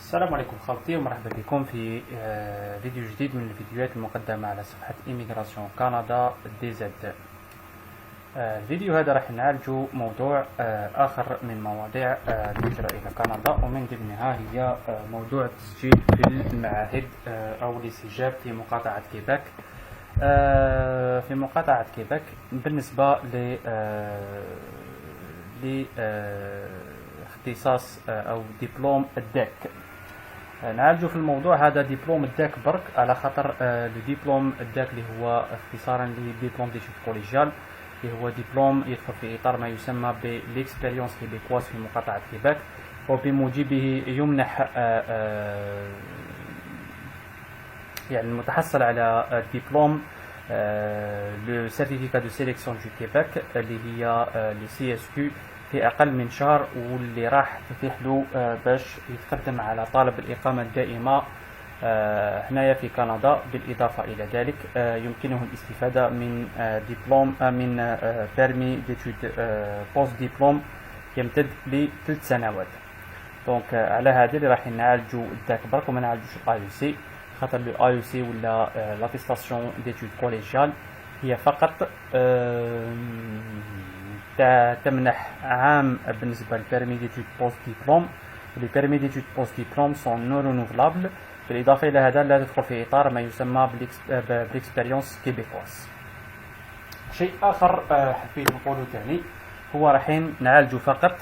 السلام عليكم خالتي ومرحبا بكم في فيديو جديد من الفيديوهات المقدمة على صفحة إيميغراسيون كندا دي زد. الفيديو هذا راح نعالجه موضوع آخر من مواضيع الهجرة إلى كندا، ومن ضمنها هي موضوع التسجيل في المعاهد أو الاستجاب في مقاطعة كيباك. في مقاطعة كيباك بالنسبة لاختصاص أو دبلوم الداك. نعالجوا في الموضوع هذا دبلوم الداك برك، على خاطر الدبلوم الداك اللي هو اختصارا لدبلوم ديتود كوليجيال، اللي هو دبلوم يدخل في اطار ما يسمى بالاكسبيريونس كيبيكواز في مقاطعه كيباك، وبموجبه يمنح يعني المتحصل على الدبلوم لو سيرتيفيكا دو سيليكسيون دو كيباك اللي هي لي سي اس كيو في أقل من شهر، واللي راح تتيح له باش يتقدم على طالب الإقامة الدائمة هنايا في كندا. بالإضافة إلى ذلك يمكنه الاستفادة من دبلوم من بيرمي ديتود بوست دبلوم يمتد ل3 سنوات. دونك على هذا اللي راح نعالجو الداك برك وما نعالجوش الاي يو سي، خاطر الاي يو سي ولا لاتيستاسيون ديتود كوليجيال هي فقط تمنح عام بالنسبة للبيرمي ديتود بوست ديبلوم. لي بيرمي ديتود بوست ديبلوم سون نو رينوفلابل. بالإضافة إلى هذا لا تدخل في إطار ما يسمى بالإكسبيريونس كيبيكواز. شيء آخر حبيت نقوله ثاني هو راح نعالجه فقط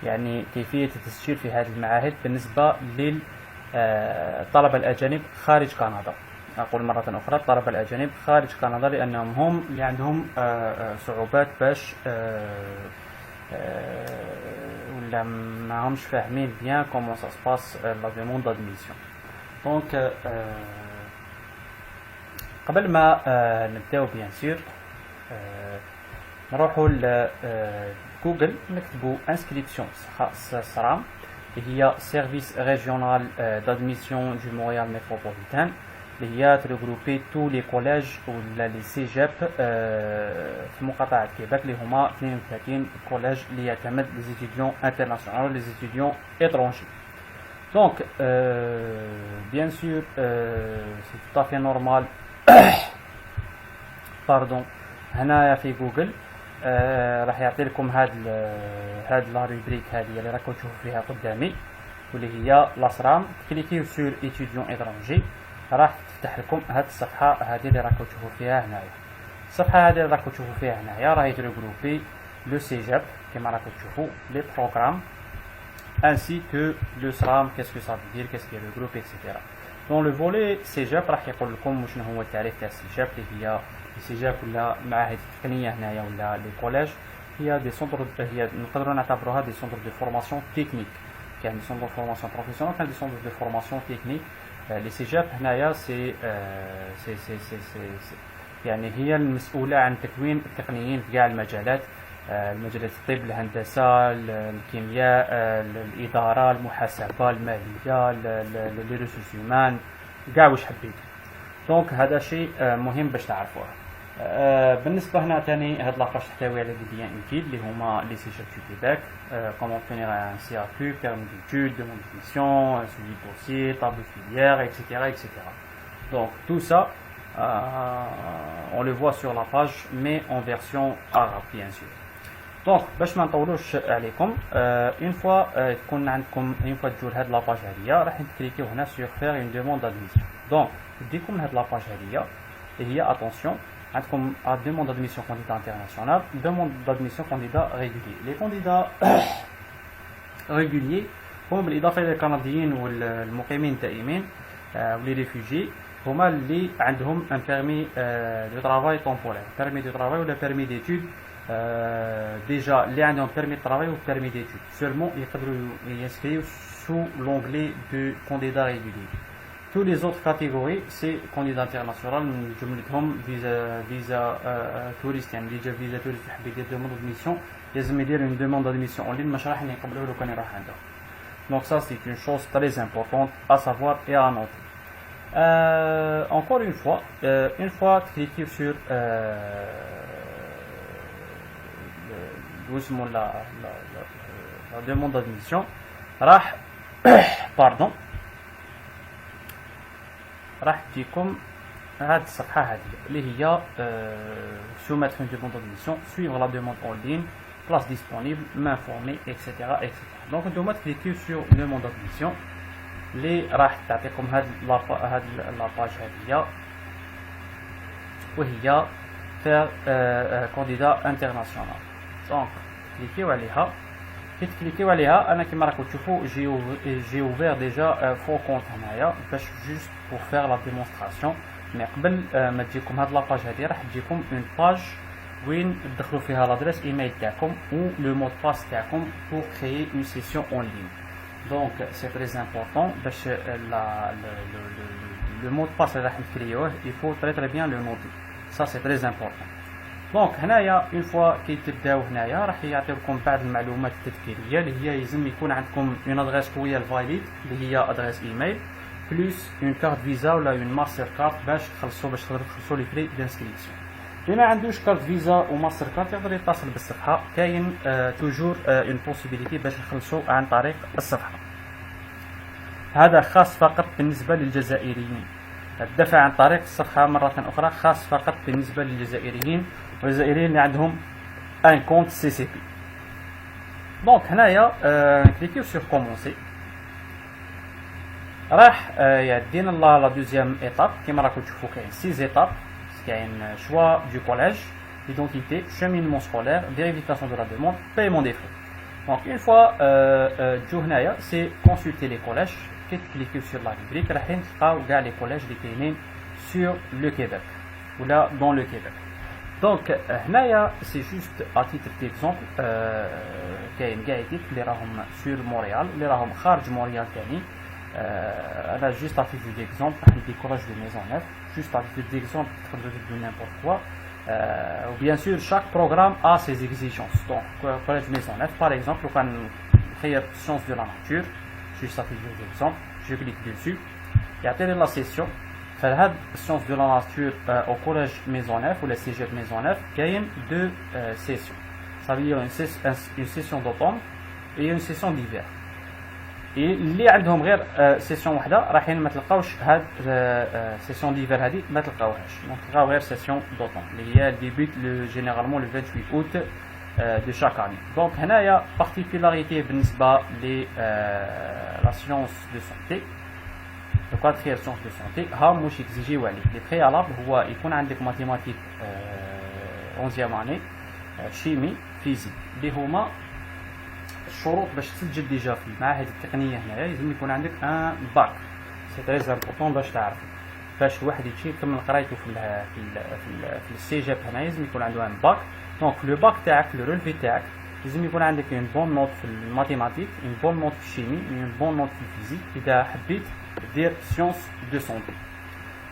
يعني كيفية التسجيل في هذه المعاهد بالنسبة للطلبة الأجانب خارج كندا. أقول مرة أخرى الطلبة الأجانب خارج كندا، لأنهم هم اللي عندهم صعوبات باش ولا ما همش فاهمين بيان كومون سا سباس لا ديموند دادميسيون. دونك قبل ما نبداو بيان سور نروحوا لجوجل نكتبوا انسكريبسيون سرام اللي هي سيرفيس ريجيونال دادميسيون دو مونريال ميتروبوليتان، اللي هي تريغروبي تو لي كوليج ولا لي سيجاب في مقاطعة كيباك، اللي هما 32 كوليج اللي يعتمد لي زيتيديون انترناسيونال لي زيتيديون étrangers. دونك بيان سور سي tout à fait normal باردون هنايا في جوجل راح يعطي لكم هاد لا روبريك هذه اللي راكم تشوفوا فيها قدامي، واللي هي لاسرام. كليكيو سور étudiant étranger راح تفتح لكم هاد الصفحة هذه اللي راكم تشوفوا فيها هنايا. الصفحة هذه اللي راكم تشوفوا فيها هنايا راهي تريغروبي لو سيجاب كما راكم تشوفوا لي بروغرام ainsi que le SRAM. qu'est-ce que ça veut dire, qu'est-ce qui regroupe, etc. dans le volet سيجاب راح يقول لكم شنو هو التعريف تاع السيجاب، اللي هي السيجاب ولا معاهد التقنية هنايا ولا لي كوليج هي دي سونتر، هي نقدروا نعتبروها دي سونتر دو فورماسيون تكنيك. كاين دي سونتر دو فورماسيون بروفيسيونيل، كاين دي سونتر دو فورماسيون تكنيك. لي سيجاب هنايا سي يعني هي المسؤولة عن تكوين التقنيين في كاع المجالات، المجالات الطب، الهندسة، الكيمياء، الإدارة، المحاسبة، المالية، لي ريسورس هيومان، كاع واش حبيت. دونك هذا شيء مهم باش تعرفوه. بالنسبة هنا ثاني هاد لاباج تحتوي على دي ليان اوتيل اللي هما لي سيجاب دو كيباك، كومون obtenir un CAQ, permis d'études, demande d'admission, un suivi de dossier, table de filière, etc. Donc tout ça on le voit sur la page mais en version arabe bien sûr. دونك باش ما نطولوش عليكم اون فوا تكون عندكم اون فوا تجوا لهاد لاباج هادية راح تكليكيو هنا سور فير اون دوموند دادميسيون. دونك تديكم لهاد لاباج هادية اللي هي اتونسيون عندكم دوموند دادميسيون كانديدا انترناسيونال، دوموند دادميسيون كانديدا ريغولي. لي كانديدا ريغولي هم بالاضافه الى الكنديين والمقيمين الدائمين ولي ريفوجي هما اللي عندهم ان بيرمي دو طرافاي طومبورير، بيرمي دو طرافاي ولا بيرمي ديتود. déjà اللي عندهم بيرمي دو طرافاي و بيرمي ديتود seulement يقدروا ينسكريو sous l'onglet de candidat régulier. tous les autres catégories c'est candidat international من جملتهم فيزا توريست، يعني ديجا فيزا توريست يحب يدير دوموند دادميسيون لازم يدير une demande d'admission en ligne مش راح يقبلوا له كان يروح عنده. donc ça c'est une chose très importante à savoir et à noter. Encore une fois cliquez sur la demande d'admission راح باردون راح تجيكم هذه الصفحه هذه اللي هي soumettre une demande d'admission, suivre la demande en ligne, place disponible, m'informer, etc. donc نتوما تكليكيو sur demande d'admission اللي راح تعطيكم هاد لاباج هذه وهي faire candidat international. دونك كليكيو عليها. كي تكليكيو عليها انا كما راكم تشوفوا جي اوفير ديجا فور كونت هنايا باش جوست بور فير لا ديمونستراسيون. مي قبل ما تجيكم هاد لاباج هادي راح تجيكم اون باج وين تدخلوا فيها لادريس ايميل تاعكم و لو مود باس تاعكم بور كريي اون سيسيون اون لين. دونك سي تري امبورطون باش لو مود باس اللي راح نكريوه يفو تري بيان لو نوتي. سا سي تري امبورطون. دونك هنايا اون فوا كي تبداو هنايا راح يعطيكم بعض المعلومات التذكيريه اللي هي يلزم يكون عندكم اون ادريس قويه الفاليد اللي هي ادريس ايميل بلس اون كارت فيزا ولا اون ماستر كارت باش تقدروا تخلصوا لي فري دانسكريبسيون. اللي ما عندوش كارت فيزا وماستر كارت يقدر يتصل بالصفحه. كاين توجور اون بوسيبيليتي باش نخلصوا عن طريق الصفحه. هذا خاص فقط بالنسبه للجزائريين. الدفع عن طريق الصفحه مره اخرى خاص فقط بالنسبه للجزائريين والجزائريين اللي عندهم ان كونت سي سي بي. دونك هنايا كليكيو سور كومونسي راح يدينا لا دوزيام ايطاب. كيما راكم تشوفوا كاين 6 ايطاب. كاين شوا دو كوليج, identité, cheminement scolaire, vérification de la demande, paiement des frais. Donc une fois تجو هنايا سي consulter les collèges. كي تكليكيو سور لا روبريك راح تلقاو كاع لي كوليج اللي كاينين سور لو كيبيك ولا دون لو كيبيك. دونك هنايا سي جوست ا تيتر ديكزومبل كاين كاع ايكيب اللي راهم سور مونريال اللي راهم خارج مونريال ثاني. انا جوست ا تيتر ديكزومبل راح ندي كولاج دو ميزون نيف جوست ا تيتر ديكزومبل تقدروا تديروا نيمبورت كوا. و بيان سور شاك بروغرام ا سي زيكزيجونس. دونك كولاج ميزون نيف باغ اكزومبل لو كان نخير سيونس دو لا ناتور juste à titre d'exemple, je clique dessus et à télé la session. فهاد sciences de la nature au collège Maisonneuve ou le cégep Maisonneuve كاين deux sessions. Ça veut dire une session d'automne et une session d'hiver. et اللي عندهم غير سيسيون وحده راحين ما تلقاوش هاد سيسيون ديفير هذه ما تلقاوهاش. دونك تلقاو غير سيسيون دوطون اللي هي ديبيت جينيرالمون لو 28 اوت de chaque année. Donc هنايا particularité بالنسبة ل la science de santé. le quatrième science de santé ها مش يكزيجيو عليك. لي بريالابل هو يكون عندك ماتيماتيك 11 année, شيمي, فيزيك اللي هما الشروط باش تسجل ديجا في المعاهد التقنية. هنايا لازم يكون عندك ان باك. سي تري امبورطون باش تعرف باش الواحد يمشي يكمل قرايته في السيجاب. هنايا لازم يكون عنده ان باك. دونك لو باك تاعك لو رولفي تاعك لازم يكون عندك اون بون نوت في الماتيماتيك, اون بون نوت في الشيمي, اون بون نوت في الفيزيك اذا حبيت دير سيونس دو سونتي.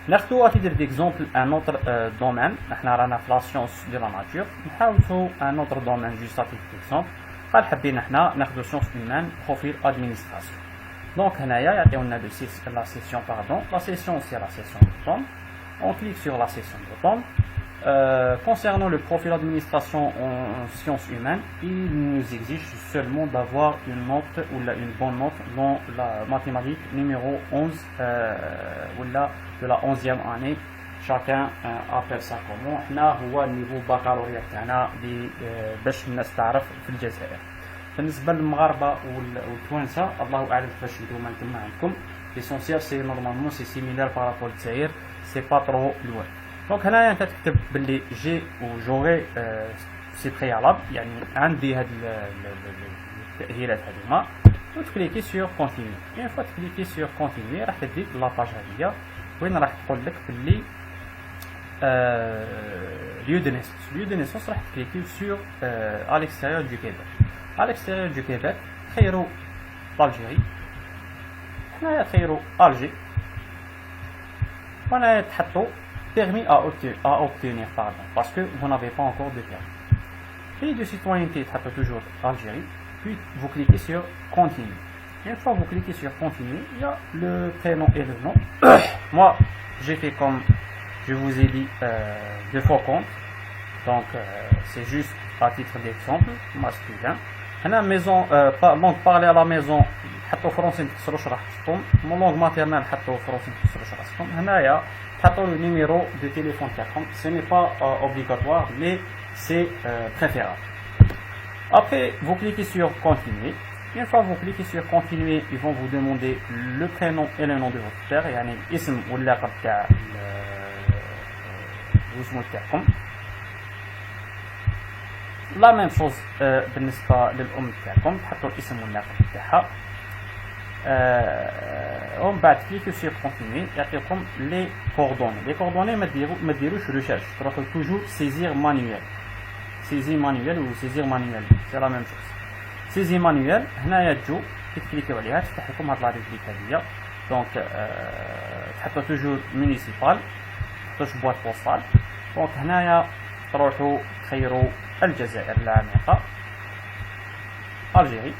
ناخذو اتيتر ديكزومبل ان اوتر دومين. احنا رانا في لا سيونس دو لا ناتور نحاولو ان اوتر دومين جوست اتيتر ديكزومبل. قال حبينا احنا ناخذو سيونس هيومان بروفيل ادمينستراسيون. دونك هنايا يعطيونا لا سيسيون باردون. لا سيسيون سي لا سيسيون d'automne. On clique sur la session d'automne. Concernant le profil d'administration en sciences humaines, il nous exige seulement d'avoir une note ou une bonne note dans la mathématique numéro 11 ou de la 11e année. Chacun appelle ça comment. هنا هو النيفو بكالوريا تاعنا باش الناس تعرف في الجزائر. بالنسبة للمغاربة والتوانسة الله أعلم كيفاش نتوما تما عندكم. ليسونسيال سي نورمالمون سي سيميلار بارابور للجزائر, سي با ترو لوان. دونك هنايا انت تكتب باللي جي وجوغي سي بريالاب يعني عندي هاد التأهيلات هذوما وتكليكي سور كونتينيو. اون فوا تكليكي سور كونتينيو راح تديك لاباج هادية وين راح تقول لك باللي ليو دو نيسونس. ليو دو نيسونس راح تكليكي سور ا ليكستيريور دو كيبيك. ا ليكستيريور دو كيبيك خيروا الجيري. هنايا خيروا الجي وهنايا تحطوا permis à obtenir, pardon, parce que vous n'avez pas encore de permis. Pays de citoyenneté, tapez toujours Algérie, puis vous cliquez sur continue. Une fois vous cliquez sur continue, il y a le prénom et le nom. Moi, j'ai fait comme je vous ai dit deux fois compte, donc c'est juste à titre d'exemple, masculin. Donc parler à la maison, تحطوا فرونسي ما تكسروش راسكم، مون لونغ ماتيرنال حطوا فرونسي ما تكسروش راسكم. هنايا تحطوا لو نيميرو دو تيليفون تاعكم، سي ني با اوبليغاتوار مي سي préférable. Après, vous cliquez sur continuer. Une fois que vous cliquez sur continuer, ils vont vous demander le prénom et le nom de votre père, يعني الاسم واللقب تاع الاسم تاعكم. لا ميم شوز بالنسبه للام تاعكم، تحطوا الاسم واللقب تاعها. ومن بعد كليكيو سير كونتيني يعطيكم لي كوردوني. لي كوردوني ما ديروش ريشيرش، تروحوا توجور سيزير مانيوال. سيزي مانيوال و سيزير مانيوال سي لا ميم شوز. سيزي مانيوال هنايا تجو كي تكليكيو عليها تفتح لكم هاد لا ريبليك هادية. دونك تحطوا توجور مونيسيبال، تحطوش بواط بوستال. دونك هنايا تروحوا تخيروا الجزائر العميقة الجيري.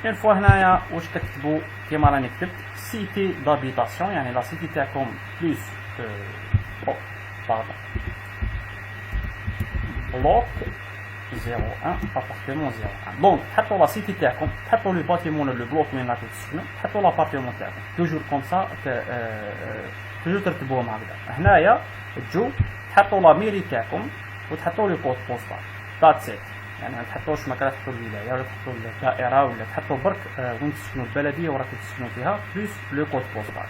اون فوا هنايا واش كتكتبوا كيما راني كتبت سيتي دابيتاسيون، يعني لا سيتي تاعكم بلوس باردون بلوك 01 ابارتمون 01. دونك تحطوا لا سيتي تاعكم، تحطوا لو باتيمون لو بلوك وين راكم تسكنوا، تحطوا لابارتمون تاعكم توجور كوم سا، توجور ترتبوهم هكذا. هنايا تجو تحطوا لا ميري تاعكم وتحطوا لي كود بوستال دات سيت، يعني ما تحطوش مكان تحطوا الولايه ولا تحطوا الدائره ولا تحطوا برك وين تسكنوا البلديه وراكم تسكنوا فيها بلس لو كود بوستال.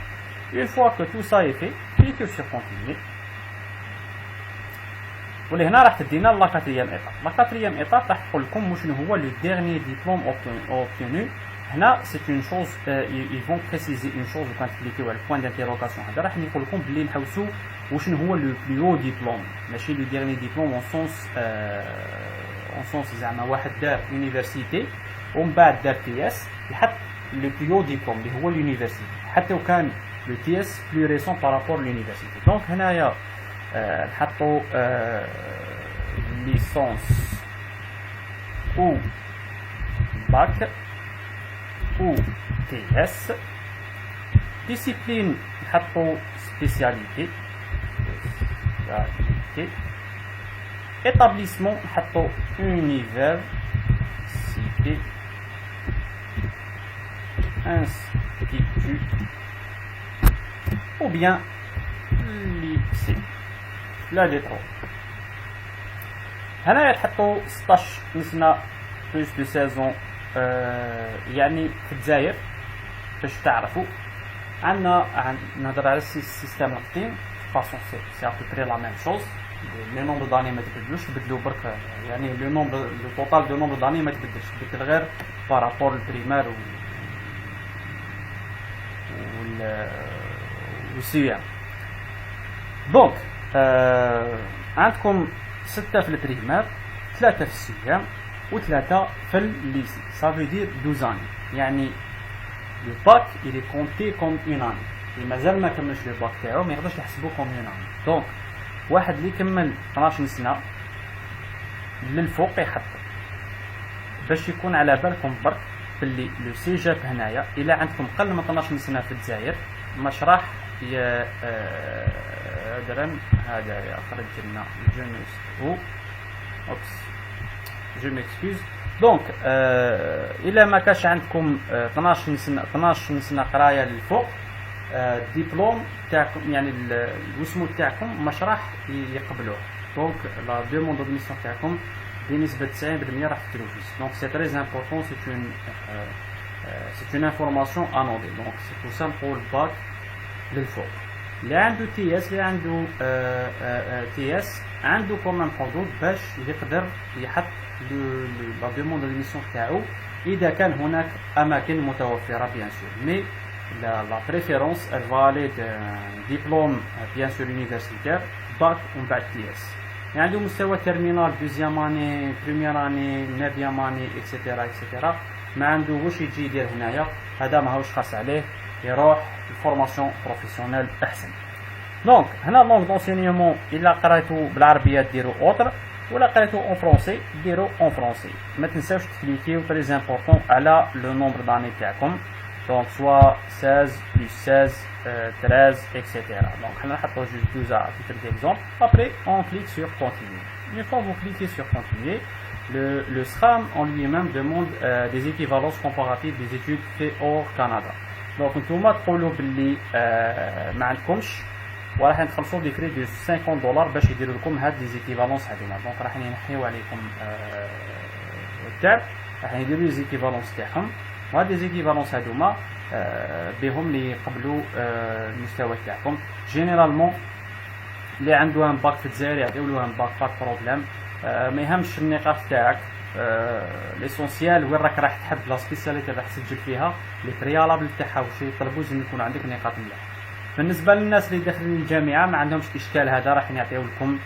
اون فوا كو تو سا اي في كليكيو سير كونتيني. ولهنا راح تدينا لا كاتريام ايطاب. لا كاتريام ايطاب راح تقول لكم شنو هو لو ديرني ديبلوم اوبتينو. هنا سي اون شوز ils vont préciser une chose quand تكليكيو على البوان دانتيروغاسيون هذا راح يقول لكم بلي نحوسوا وشنو هو لو بلو ديبلوم، ماشي لو ديرني ديبلوم اون سونس زعما واحد دار يونيفرسيتي ومن بعد دار تي اس يحط لو بلو ديبلوم اللي هو اليونيفرسيتي، حتى وكان لو تي اس بلو ريسون بارابور لونيفرسيتي. دونك هنايا نحطوا ليسونس او باك او تي اس. ديسيبلين نحطوا سبيسياليتي. établissement نحطوا université institut ou bien lycée. لا دي ترو. هنا تحطوا 16 سنة بلوس دو سيزون، يعني في الجزائر باش تعرفوا. عندنا نهضر على السيستم القديم فاسون سي ا بري لا ميم شوز. لي نومبر داني ما تبدلوش، تبدلوا برك يعني لو نومبر لو توتال دو نومبر داني ما تبدلش، تبدل غير بارابور البريمير والسيام. دونك عندكم 6 في البريمير، 3 في السيام و3 في الليسي. صافي دير 12 اني، يعني لو باك il est compté comme une année. اللي مازال ما كملش لو باك تاعو ما يقدرش يحسبوه كوم une année. دونك واحد اللي كمل 12 سنه للفوق يحط باش يكون على بالكم برك باللي لو سي جاب هنايا الا عندكم قل من 12 سنه في الجزائر مش راح درهم. هذا خرج لنا جو ميكسكوز. دونك الا ما كاش عندكم 12 سنه قرايه للفوق، الدبلوم تاعكم يعني الوسمو تاعكم مش راح يقبلوه. دونك لا دوموند دادميسيون تاعكم بنسبه 90% راح تترفز. دونك سي تري امبورطون، سي اون انفورماسيون انودي. دونك سي بور سا نقول باك للفوق. اللي عنده تي اس، اللي عنده تي اس عنده كومام حدود باش يقدر يحط لا دوموند دادميسيون تاعو اذا كان هناك اماكن متوفره بيان سور. مي la préférence elle va aller d'un diplôme bien sûr universitaire bac ومن بعد تي اس. يعني عنده مستوى تيرمينال دوزيام اني بريمير اني نيفيام اني اكسيتيرا اكسيتيرا، ما عنده واش يجي يدير هنايا، هذا ماهوش خاص عليه، يروح الفورماسيون بروفيسيونيل احسن. دونك هنا لونغ دونسينيومون الا قرايتو بالعربيه ديرو اوتر، ولا قرايتو اون فرونسي ديرو اون فرونسي. ما تنساوش تكليكيو تري امبورطون على لو نومبر داني تاعكم. Donc soit 16 plus 16, 13, etc. Donc on va juste 12 à titre d'exemple. Après on clique sur continuer. Une fois que vous cliquez sur continuer, Le SRAM en lui-même demande des équivalences comparatives des études faites hors Canada. Donc نتوما تقولوا باللي ما عندكمش وراح نخلصوا دي فري دو $50 باش يديروا لكم هاد لي زيكيفالونس هذوما. دونك راح ينحيو عليكم التعب، راح يديروا لي زيكيفالونس تاعهم، وهاد لي زيكيفالونس هذوما بهم اللي يقبلوا المستوى تاعكم. جينيرالمون اللي عنده ان باك في الجزائر يعطيو له ان باك باك بروبليم، ما يهمش النقاط تاعك، ليسونسيال وين راك راح تحب لا سبيسياليتي راح تسجل فيها، لي بريالابل تاعها واش يطلبوا لازم يكون عندك نقاط مليح. بالنسبه للناس اللي داخلين الجامعه ما عندهمش اشكال، هذا راح يعطيو لكم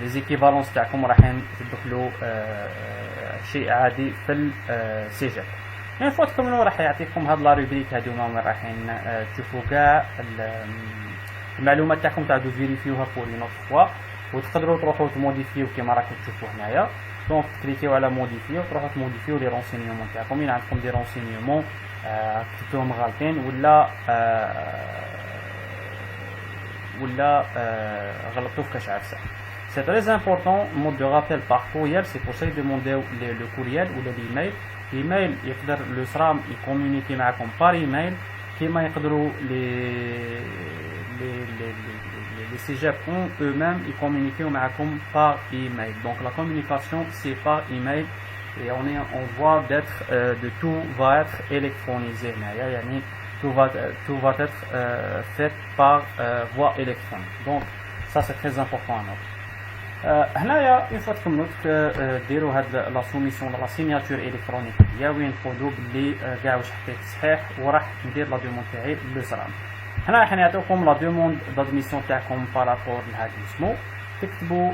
لي زيكيفالونس تاعكم، راح تدخلوا شيء عادي في السجل. يعني فوا تكملوا راح يعطيكم هاد لا روبريك هادوما وين رايحين تشوفوا كاع المعلومات تاعكم تعودوا فيريفيوها بور اون اوتر فوا، وتقدروا تروحوا تموديفيو كيما راكم تشوفوا هنايا. دونك تكليكيو على موديفيو وتروحوا تموديفيو لي رونسينيومون تاعكم. إلا عندكم دي رونسينيومون كتبتوهم غالطين ولا غلطتوا في كاش عفسه. C'est très important, mode de rappel par courriel, c'est pour ça qu'ils demandent le courriel ou l'email. L'email, le SRAM, il communique معكم par email, كما يقدروا les cégep eux-mêmes, ils communiquent معكم par email. Donc la communication, c'est par email et on voit d'être de tout va être électronisé. يعني tout va être fait par voie électronique. Donc ça c'est très important. هنايا اون فوا تكملوا ديروا هاد لا سوميسيون لا سيناتور الكترونيك ديال وين تقولوا بلي كاع واش حطيت صحيح وراح ندير لا دوموند تاعي لو سرام. هنا راح نعطيكم لا دوموند دادميسيون تاعكم بارابور لهاد الاسمو. تكتبوا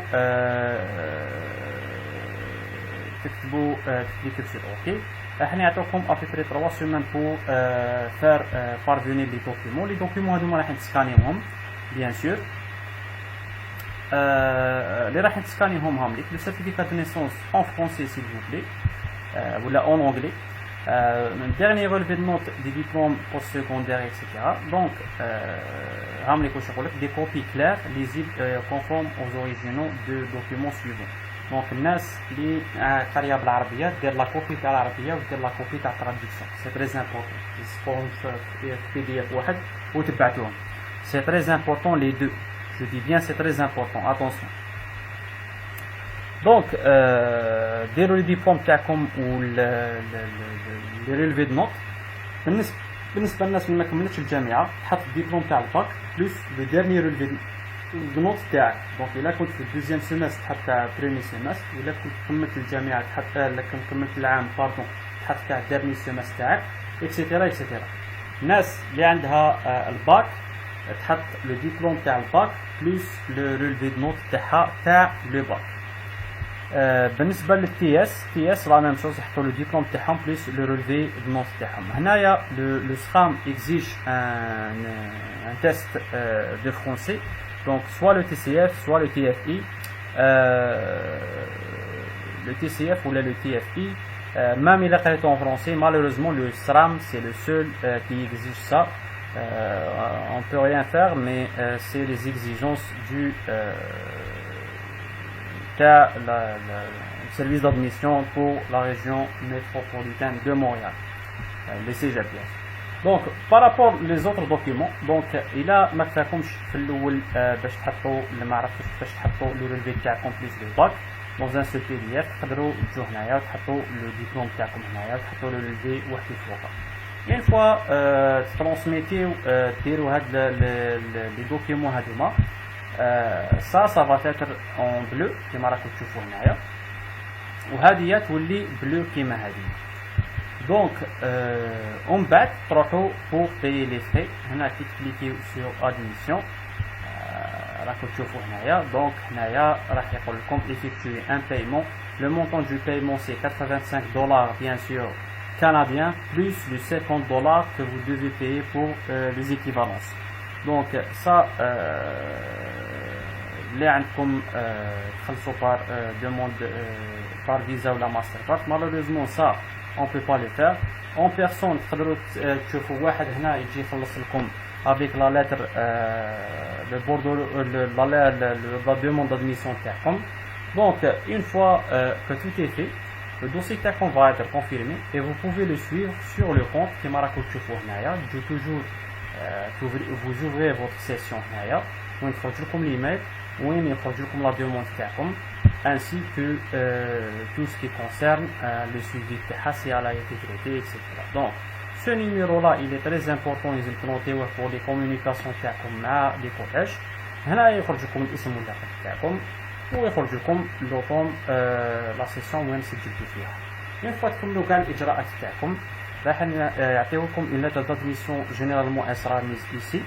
تكليكيو سور اوكي. راح نعطيكم ابيبري 3 سيمين بور فار بارفونير لي دوكيومون. لي دوكيومون هذوما راح نسكانيوهم بيان سور. اللي راح نسكانيهم هم ليك لو سيرتيفيكات دو نيسونس en français s'il vous plaît ولا en anglais, un dernier relevé de notes des diplômes postsecondaires etc. Donc هم ليك واش نقول لك des copies claires lisibles conformes aux originaux de documents suivants. دونك الناس اللي قاريه بالعربيه دير لا كوبي تاع العربيه ودير لا كوبي تاع التراديكسيون. سي تري امبورطون يسقون في بي دي اف واحد وتبعتوهم. سي تري امبورطون لي دو. Je dis bien, c'est très important, attention. Donc, ديروا لي ديبلوم تاعكم و لي ريلفي دو نوت. بالنسبه للناس اللي ما كملتش الجامعه تحط الديبلوم تاع الباك بلس لو ديرني ريلفي دو نوت تاعك. دونك الا كنت في الدوزيام سيمستر تحط تاع بريمي سيمستر، ولا كنت كملت الجامعه تحط الا كنت كملت العام باردون تحط تاع ديرني سيمستر تاعك اكسيتيرا اكسيتيرا. الناس اللي عندها الباك تحط لو ديبلوم تاع الباك بلس لو ريلفي دو نوت تاعها تاع لو باك. بالنسبه للتي اس لا ميم شوز، يحطوا لو ديبلوم تاعهم بلس لو ريلفي دو نوت تاعهم. هنايا لو سرام اكزيج ان تيست دو فرونسي، دونك سوا لو تي سي اف سوا لو تي اف اي. لو تي سي اف ولا لو تي اف اي même il est écrit en français, malheureusement le SRAM c'est le seul qui exige ça. On peut rien faire, mais c'est les exigences du service d'admission pour la région métropolitaine de Montréal, les CGP. Donc par rapport les autres documents, donc il a ما كفاكمش في الاول باش تحطوا ما عرفتش باش تحطوا لو ريلفي تاعكم بليس لو باك dans un seul PDF. تقدروا تجوا هنايا وتحطوا لو ديبلوم تاعكم هنايا وتحطوا لو ريلفي واحد فوقها. Une fois transmettez ديروا هاد لي دوكيومون هادوما. ça va être en bleu كيما راكم تشوفوا هنايا، وهذه تولي بلو كيما هذه. دونك ومن بعد تروحوا pour payer les frais. هنا كي تكليكيو sur admission راكم تشوفوا هنايا. دونك هنايا راح يقول لكم effectuer un paiement. Le montant du paiement c'est $85 bien sûr canadien plus les $50 que vous devez payer pour les équivalences. Donc ça اللي عندكم تخلصوا par demande par visa ou la Mastercard. Malheureusement ça on peut pas le faire en personne. تقدروا تشوفوا واحد هنا يجي يخلص لكم avec la lettre le bordereau la demande d'admission تاعكم. Donc, une fois que tout est fait, le dossier تاعكم va être confirmé et vous pouvez le suivre sur le compte كيما راكم تشوفوه هنايا. toujours vous ouvrez votre session هنايا وين يخرج لكم l'email وين يخرج لكم la demande تاعكم ainsi que tout ce qui concerne le suivi تاعها si elle a été traitée, etc. Donc, ce numéro là il est très important لازم تنوتيوه pour les communications تاعكم مع les collèges. هنا يخرج لكم الاسم واللقب تاعكم ويخرج لكم لوطوم لا سيسيون وين سجلتوا فيها. من فوا تكملوا كاع الاجراءات تاعكم راح يعطيوكم اون ليتر دادميسيون جينيرالمون اسرار ميز ايسي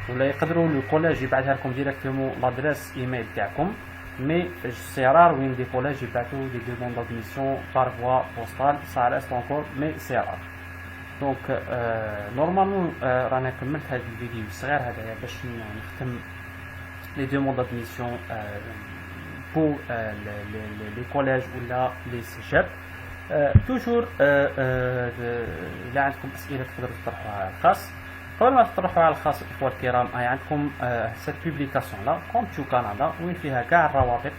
ولا يقدروا لو كوليج يبعثها لكم ديريكتومون لادريس ايميل تاعكم مي سي رار وين دي كوليج يبعثوا دي دوموند دادميسيون بار فوا بوستال سا ريست انكور مي سي رار. دونك نورمالمون رانا كملت هذا الفيديو الصغير هذايا باش نختم لي دوموند دادميسيون pour les collèges ou là les cégep. toujours إذا عندكم أسئلة تقدروا تطرحوها على الخاص. قبل ما تطرحوها على الخاص الإخوة الكرام هاي عندكم cette publication là comme تو كندا وين فيها كاع الروابط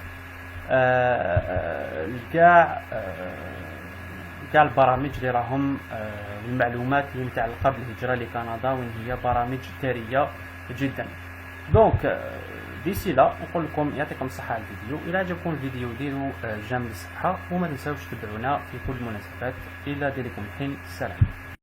كاع البرامج اللي راهم المعلومات اللي متعلقة بالهجرة لكندا وين هي برامج ثرية جدا. دونك ديسي لا نقول لكم يعطيكم الصحة على الفيديو. إذا عجبكم الفيديو ديروا جيم للصفحة وما تنساوش تتبعونا في كل المناسبات. إلى ذلكم الحين سلام.